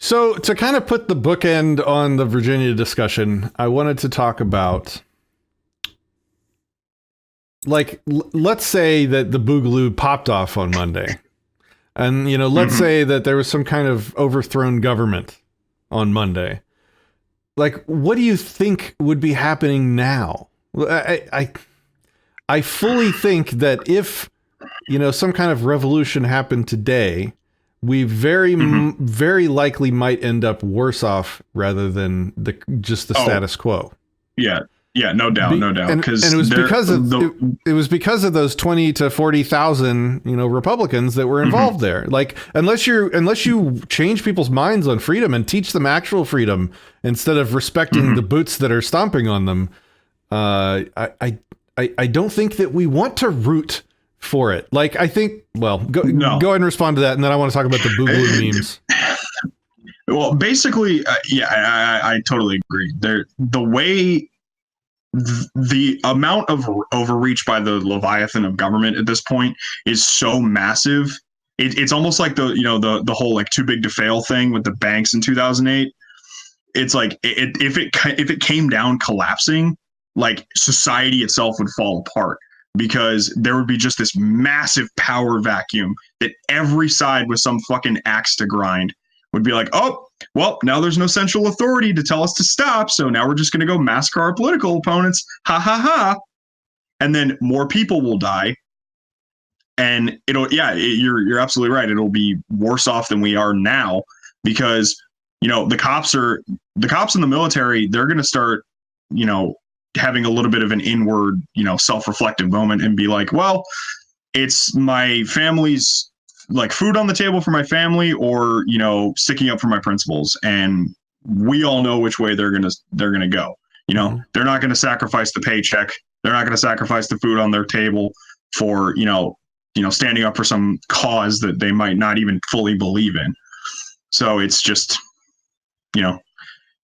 So to kind of put the bookend on the Virginia discussion, I wanted to talk about, like, let's say that the boogaloo popped off on Monday. And, you know, let's say that there was some kind of overthrown government on Monday. Like, what do you think would be happening now? I fully think that if, you know, some kind of revolution happened today, we very likely might end up worse off rather than just the status quo. Yeah. Yeah, no doubt. And it was because of those 20 to 40,000, you know, Republicans that were involved there. Like, unless you change people's minds on freedom and teach them actual freedom instead of respecting the boots that are stomping on them, I don't think that we want to root for it. Like, I think, well, go ahead and respond to that, and then I want to talk about the boogaloo memes. Well, basically, I totally agree. The way. The amount of overreach by the Leviathan of government at this point is so massive. It's almost like the whole like too big to fail thing with the banks in 2008. It's like if it came down collapsing, like society itself would fall apart because there would be just this massive power vacuum that every side with some fucking axe to grind would be like, oh, well, now there's no central authority to tell us to stop. So now we're just going to go massacre our political opponents. Ha ha ha. And then more people will die. And you're absolutely right. It'll be worse off than we are now because, you know, the cops in the military, they're going to start, you know, having a little bit of an inward, you know, self-reflective moment and be like, well, it's my family's like food on the table for my family or, you know, sticking up for my principles. And we all know which way they're going to go. You know, they're not going to sacrifice the paycheck. They're not going to sacrifice the food on their table for, you know, standing up for some cause that they might not even fully believe in. So it's just, you know,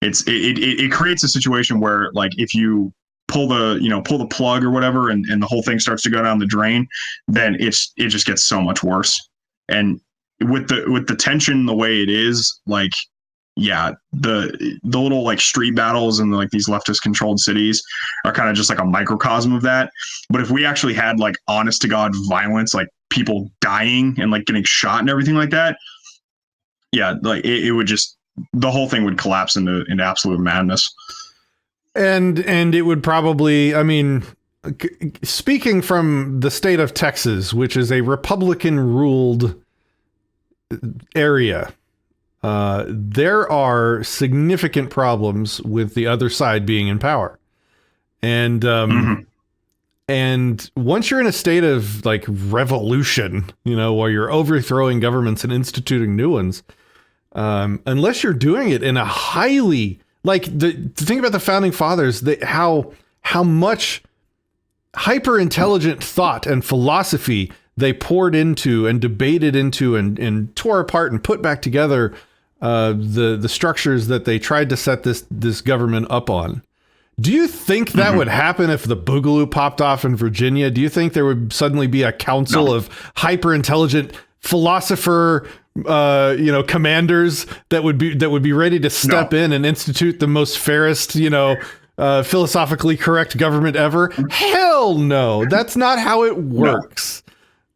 it creates a situation where, like, if you pull the plug or whatever, and the whole thing starts to go down the drain, then it just gets so much worse. And with the tension the way it is, like, yeah, the little like street battles and like these leftist controlled cities are kind of just like a microcosm of that. But if we actually had like honest to God violence, like people dying and like getting shot and everything like that, yeah, like it would just, the whole thing would collapse into absolute madness. And it would probably, I mean, speaking from the state of Texas, which is a Republican-ruled area, there are significant problems with the other side being in power. And and once you're in a state of like revolution, you know, where you're overthrowing governments and instituting new ones, unless you're doing it in a highly, like, the thing about the founding fathers, how much hyper intelligent thought and philosophy they poured into and debated into and tore apart and put back together the structures that they tried to set this government up on. Do you think that would happen if the boogaloo popped off in Virginia? Do you think there would suddenly be a council of hyper intelligent philosopher commanders that would be ready to step in and institute the most fairest, you know, philosophically correct government ever? Hell no. That's not how it works.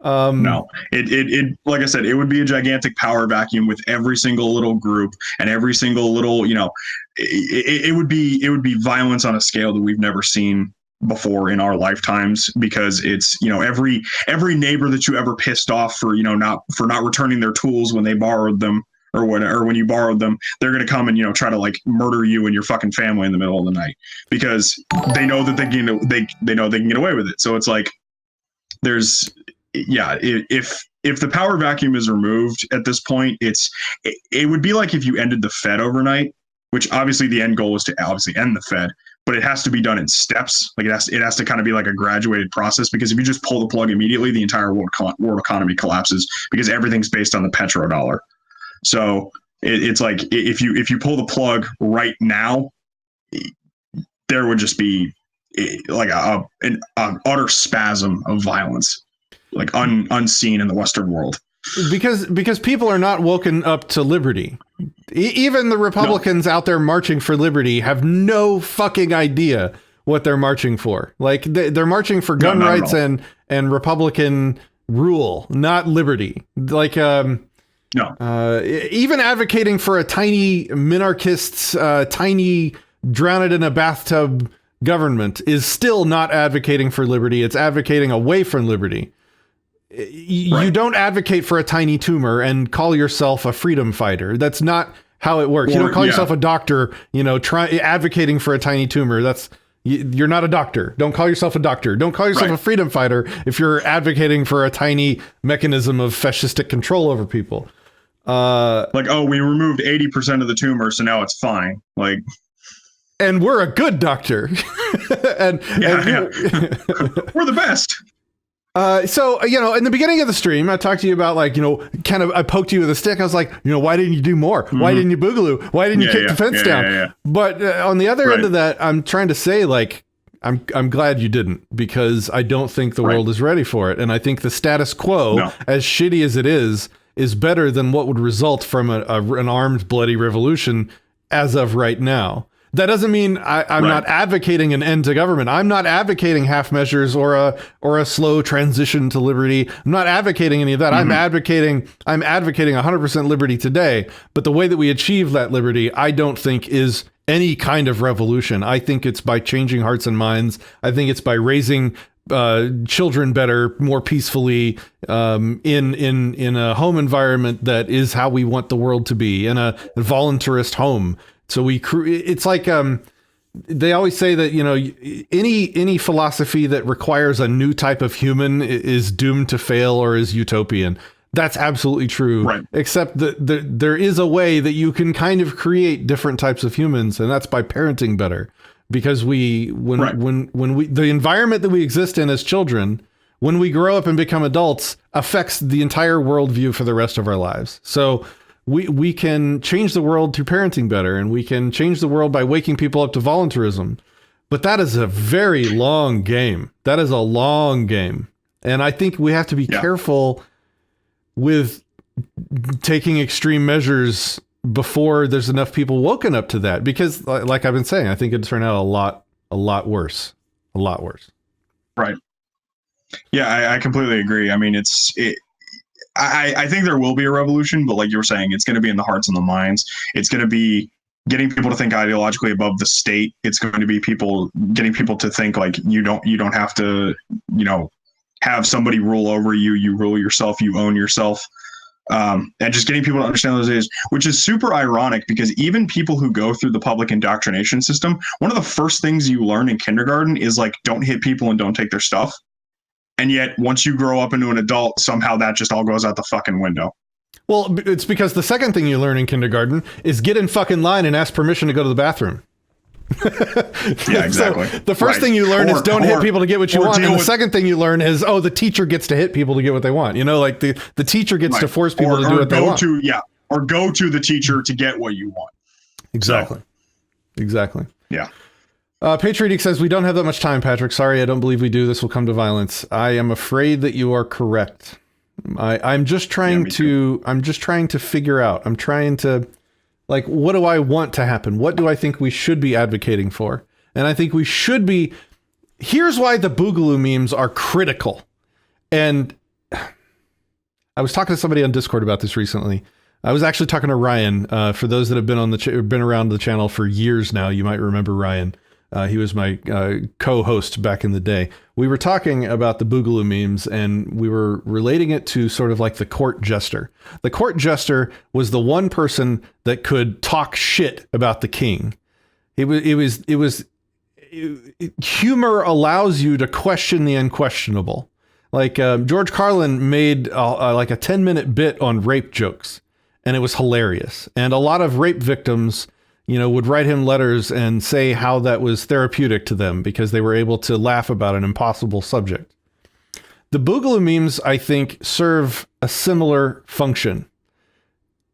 No, it like I said, it would be a gigantic power vacuum with every single little group and every single little, you know, it would be violence on a scale that we've never seen before in our lifetimes, because it's, you know, every neighbor that you ever pissed off for, you know, not returning their tools when they borrowed them or when you borrowed them, they're going to come and, you know, try to like murder you and your fucking family in the middle of the night because they know that they know they can get away with it. So it's like, there's, yeah, if the power vacuum is removed at this point, it would be like if you ended the Fed overnight, which obviously the end goal is to obviously end the Fed, but it has to be done in steps. Like it has to kind of be like a graduated process, because if you just pull the plug immediately, the entire world economy collapses because everything's based on the petrodollar. So it's like if you pull the plug right now, there would just be like an utter spasm of violence, like unseen in the Western world. because people are not woken up to liberty. Even the Republicans out there marching for liberty have no fucking idea what they're marching for. Like they're marching for gun rights and Republican rule, not liberty. Like even advocating for a tiny minarchist's tiny drown it in a bathtub government is still not advocating for liberty. It's advocating away from liberty. You don't advocate for a tiny tumor and call yourself a freedom fighter. That's not how it works. You don't call yourself a doctor, advocating for a tiny tumor. You're not a doctor. Don't call yourself a doctor. Don't call yourself a freedom fighter if you're advocating for a tiny mechanism of fascistic control over people. We removed 80% of the tumor, so now it's fine. And we're a good doctor. and we're the best. So, in the beginning of the stream, I talked to you about I poked you with a stick. I was like, why didn't you do more? Mm-hmm. Why didn't you boogaloo? Why didn't you kick the fence down? Yeah. But on the other end of that, I'm trying to say I'm glad you didn't, because I don't think the world is ready for it. And I think the status quo, as shitty as it is better than what would result from an armed bloody revolution as of right now. That doesn't mean I'm not advocating an end to government. I'm not advocating half measures or a slow transition to liberty. I'm not advocating any of that. Mm-hmm. I'm advocating 100% liberty today. But the way that we achieve that liberty, I don't think is any kind of revolution. I think it's by changing hearts and minds. I think it's by raising children better, more peacefully, in a home environment that is how we want the world to be, in a voluntarist home. So it's like they always say that any philosophy that requires a new type of human is doomed to fail or is utopian. That's absolutely true. Right. Except that there is a way that you can kind of create different types of humans, and that's by parenting better. Because the environment that we exist in as children, when we grow up and become adults, affects the entire worldview for the rest of our lives. So we can change the world through parenting better, and we can change the world by waking people up to voluntarism. But that is a very long game. That is a long game. And I think we have to be careful with taking extreme measures before there's enough people woken up to that. Because like I've been saying, I think it'd turn out a lot worse. A lot worse. Right. Yeah, I completely agree. I mean, I think there will be a revolution, but like you were saying, it's going to be in the hearts and the minds. It's going to be getting people to think ideologically above the state. It's going to be getting people to think like you don't have to, have somebody rule over you. You rule yourself. You own yourself. And just getting people to understand those days, which is super ironic because even people who go through the public indoctrination system, one of the first things you learn in kindergarten is don't hit people and don't take their stuff. And yet, once you grow up into an adult, somehow that just all goes out the fucking window. Well, it's because the second thing you learn in kindergarten is get in fucking line and ask permission to go to the bathroom. Yeah, exactly. So the first thing you learn is don't hit people to get what you want. And the second thing you learn is, the teacher gets to hit people to get what they want. The teacher gets to force people to do what they want. Or go to the teacher to get what you want. Exactly. Exactly. Yeah. Patriotic says, we don't have that much time, Patrick. Sorry, I don't believe we do. This will come to violence. I am afraid that you are correct. I'm just trying to figure out. I'm trying to, what do I want to happen? What do I think we should be advocating for? And I think we should be. Here's why the Boogaloo memes are critical. And I was talking to somebody on Discord about this recently. I was actually talking to Ryan. For those that have been been around the channel for years now, you might remember Ryan. He was my co-host back in the day. We were talking about the Boogaloo memes, and we were relating it to sort of like the court jester. The court jester was the one person that could talk shit about the king. Humor allows you to question the unquestionable. George Carlin made like a 10-minute bit on rape jokes, and it was hilarious. And a lot of rape victims would write him letters and say how that was therapeutic to them because they were able to laugh about an impossible subject. The Boogaloo memes, I think, serve a similar function.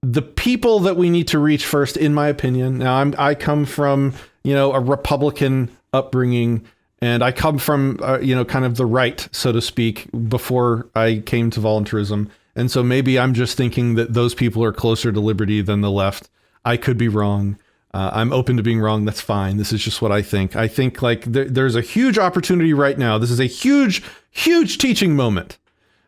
The people that we need to reach first, in my opinion, now I come from, a Republican upbringing, and I come from, kind of the right, so to speak, before I came to voluntarism. And so maybe I'm just thinking that those people are closer to liberty than the left. I could be wrong. I'm open to being wrong. That's fine. This is just what I think. I think like there's a huge opportunity right now. This is a huge, huge teaching moment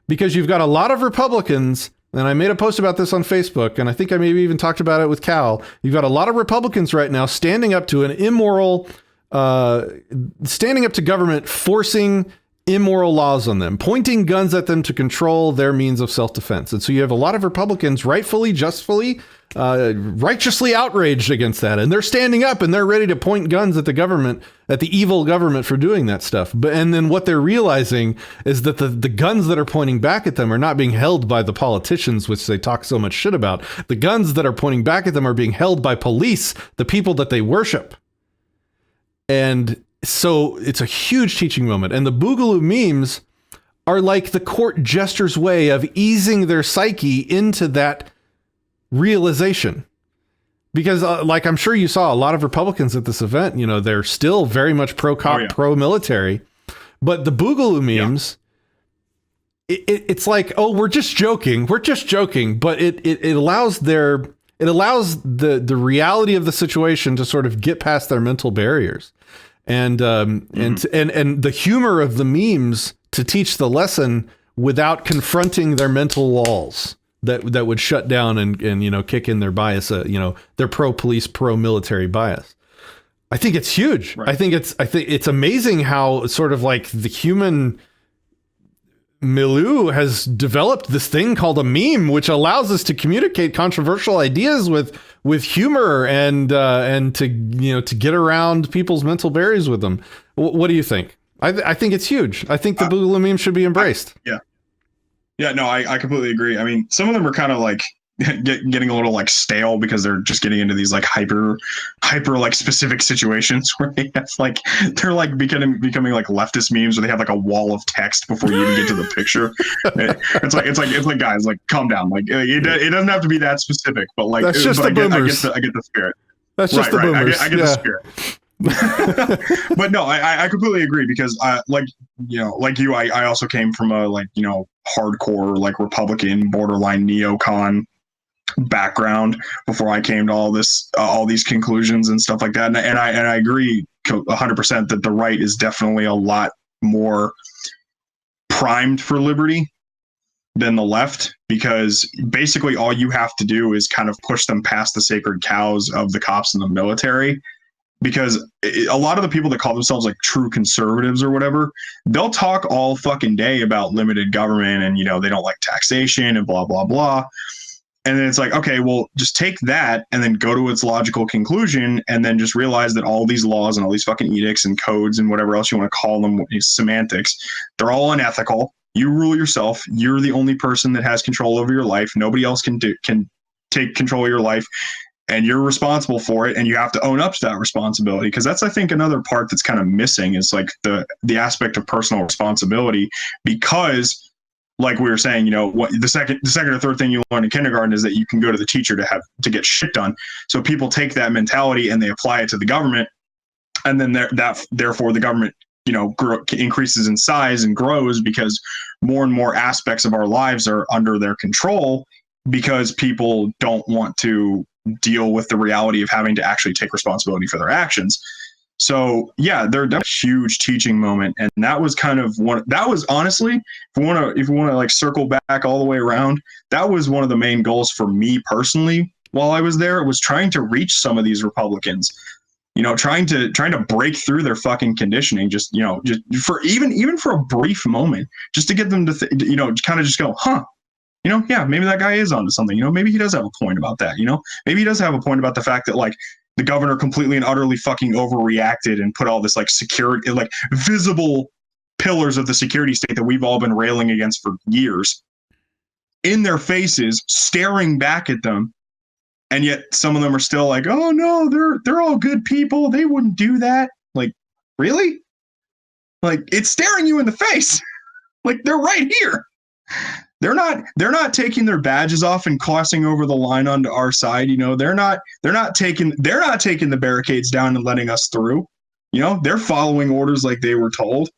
because you've got a lot of Republicans. And I made a post about this on Facebook, and I think I maybe even talked about it with Cal. You've got a lot of Republicans right now standing up to an immoral, standing up to government, forcing immoral laws on them, pointing guns at them to control their means of self-defense. And so you have a lot of Republicans rightfully, justly, righteously outraged against that. And they're standing up and they're ready to point guns at the government, at the evil government for doing that stuff. And then what they're realizing is that the guns that are pointing back at them are not being held by the politicians, which they talk so much shit about. The guns that are pointing back at them are being held by police, the people that they worship. And so it's a huge teaching moment. And the boogaloo memes are like the court jester's way of easing their psyche into that realization. Because like I'm sure you saw a lot of Republicans at this event, you know, they're still very much pro-cop, pro-military. But the boogaloo memes, it's like, oh, we're just joking. We're just joking. But it allows the reality of the situation to sort of get past their mental barriers. And the humor of the memes to teach the lesson without confronting their mental walls that would shut down and you know, kick in their bias, you know, their pro-police, pro-military bias. I think it's huge. Right. I think it's amazing how sort of like the human milieu has developed this thing called a meme, which allows us to communicate controversial ideas with humor and to, you know, to get around people's mental barriers with them. What do you think? I think it's huge. I think the boogaloo meme should be embraced. No, I completely agree. I mean, some of them are kind of like getting a little like stale because they're just getting into these like hyper like specific situations where they have like they're like becoming like leftist memes where they have like a wall of text before you even get to the picture. It's like guys, like calm down. Like it doesn't have to be that specific, but like that's just the boomers. I get the spirit. That's just the boomers. I get the spirit. But no, I completely agree because like, you know, like you, I also came from a like, you know, hardcore like Republican borderline neocon background before I came to all these conclusions and stuff like that. And I agree 100% that the right is definitely a lot more primed for liberty than the left, because basically all you have to do is kind of push them past the sacred cows of the cops and the military. Because a lot of the people that call themselves like true conservatives or whatever, they'll talk all fucking day about limited government and, you know, they don't like taxation and blah, blah, blah. And then it's like, okay, well, just take that and then go to its logical conclusion and then just realize that all these laws and all these fucking edicts and codes and whatever else you want to call them, semantics, they're all unethical. You rule yourself. You're the only person that has control over your life. Nobody else can take control of your life. And you're responsible for it, and you have to own up to that responsibility. Because that's, I think, another part that's kind of missing is like the aspect of personal responsibility. Because, like we were saying, you know, what the second or third thing you learn in kindergarten is that you can go to the teacher to get shit done. So people take that mentality and they apply it to the government, and then therefore the government, you know, increases in size and grows because more and more aspects of our lives are under their control because people don't want to deal with the reality of having to actually take responsibility for their actions. So yeah, they're a huge teaching moment. And that was kind of that was honestly, if you want to like circle back all the way around, that was one of the main goals for me personally while I was there. It was trying to reach some of these Republicans, you know, trying to break through their fucking conditioning, just, you know, just for even for a brief moment, just to get them to, you know, kind of just go, huh, you know, yeah, maybe that guy is onto something. You know, maybe he does have a point about that. You know, maybe he does have a point about the fact that like the governor completely and utterly fucking overreacted and put all this like security, like visible pillars of the security state that we've all been railing against for years in their faces, staring back at them. And yet some of them are still like, oh no, they're all good people. They wouldn't do that. Like, really? Like, it's staring you in the face. Like, they're right here. They're not taking their badges off and crossing over the line onto our side. You know, they're not taking the barricades down and letting us through. You know, they're following orders like they were told.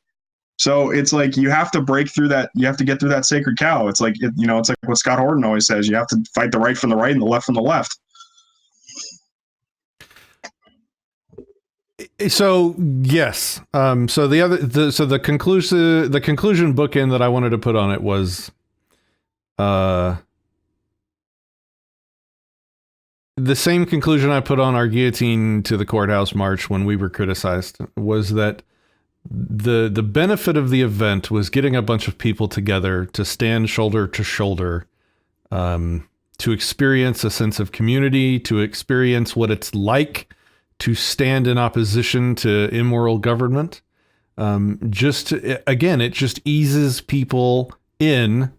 So it's like you have to break through that. You have to get through that sacred cow. It's like it's like what Scott Horton always says. You have to fight the right from the right and the left from the left. So yes. So the conclusion bookend that I wanted to put on it was, the same conclusion I put on our guillotine to the courthouse march when we were criticized, was that the benefit of the event was getting a bunch of people together to stand shoulder to shoulder, to experience a sense of community, to experience what it's like to stand in opposition to immoral government. It just eases people in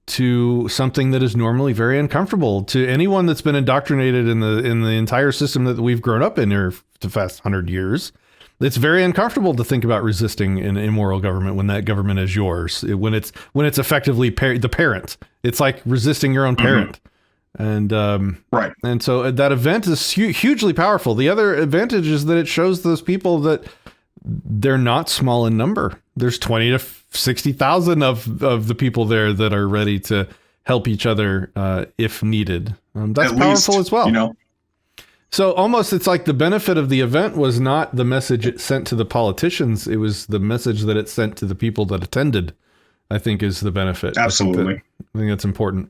to something that is normally very uncomfortable to anyone that's been indoctrinated in the entire system that we've grown up in here the past 100 years. It's very uncomfortable to think about resisting an immoral government when that government is yours. When it's effectively the parent. It's like resisting your own parent. And right. And so that event is hugely powerful. The other advantage is that it shows those people that they're not small in number. There's 20 to 60,000 of the people there that are ready to help each other if needed. That's powerful as well. So almost it's like the benefit of the event was not the message it sent to the politicians. It was the message that it sent to the people that attended, I think, is the benefit. Absolutely. I think that's important.